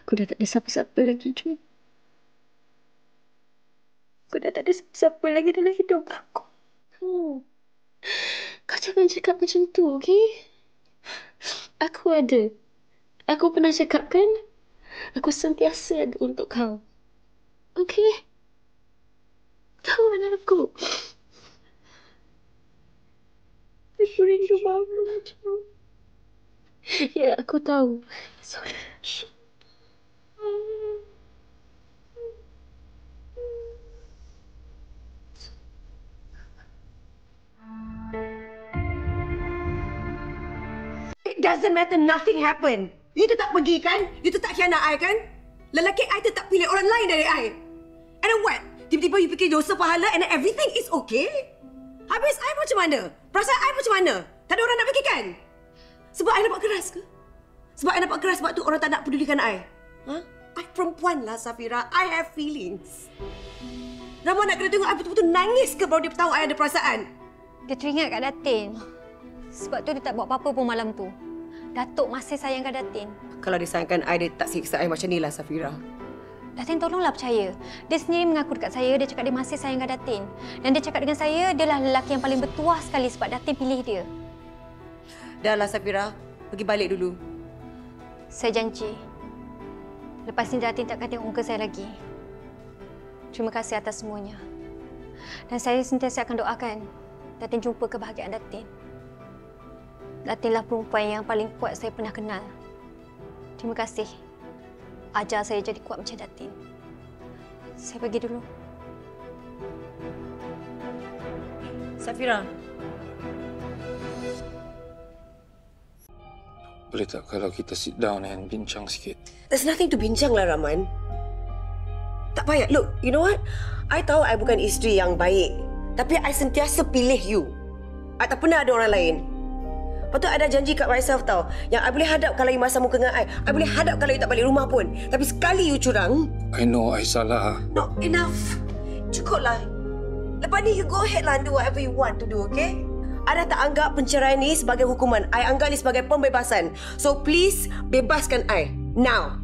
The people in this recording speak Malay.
Aku dah tak ada siapa-siapa lagi, Jun. Aku dah tak ada siapa lagi dalam hidup aku. Kau jangan cakap macam tu, okey? Aku ada. Aku pernah cakap kan? Aku sentiasa ada untuk kau. Okey? Tahu aku. Aku rindu mama, Jun. Ya, aku tahu. Sorry. It doesn't matter, nothing happened. You tetap pergi kan? You tetap khianat I kan? Lelaki I tetap pilih orang lain dari I. And then what? Tiba-tiba you fikir dosa pahala and then everything is okay? Habis I macam mana? Perasaan I macam mana? Tak ada orang nak fikirkan? Sebab I nampak keras ke? Sebab I nampak keras sebab tu orang tak nak pedulikan I? Huh? I perempuan lah, Safira. I have feelings. Rama nak kena tengok I betul-betul nangis ke baru dia tahu I ada perasaan? Dia teringat Kak Datin. Sebab tu dia tak buat apa-apa pun malam tu. Datuk masih sayang Kak Datin. Kalau dia sayangkan I, dia tak siksa I macam ni lah, Safira. Datin tolonglah percaya. Dia sendiri mengaku dekat saya, dia cakap dia masih sayang Kak Datin. Dan dia cakap dengan saya, dia lah lelaki yang paling bertuah sekali sebab Datin pilih dia. Dah lah, Safira. Pergi balik dulu. Saya janji. Lepas ni Datin takkan tengok muka saya lagi. Terima kasih atas semuanya. Dan saya sentiasa akan doakan Datin jumpa kebahagiaan Datin. Datinlah perempuan yang paling kuat saya pernah kenal. Terima kasih. Ajar saya jadi kuat macam Datin. Saya pergi dulu. Safira. Boleh tak kalau kita sit down and bincang sikit? There's nothing to bincang lah, Rahman. Tak payah. Look, you know what? I tahu I bukan isteri yang baik. Tapi I sentiasa pilih you. I tak pernah ada orang lain. Lepas tu I dah janji kat myself tau. Yang I boleh hadap kalau you masam muka dengan I. I boleh hadap kalau you tak balik rumah pun. Tapi sekali you curang... I know I salah. No, enough. Cukuplah. Lepas ni you go ahead lah and do whatever you want to do, okay? I dah tak anggap penceraian ni sebagai hukuman. I anggap ni sebagai pembebasan. So please, bebaskan I. Now.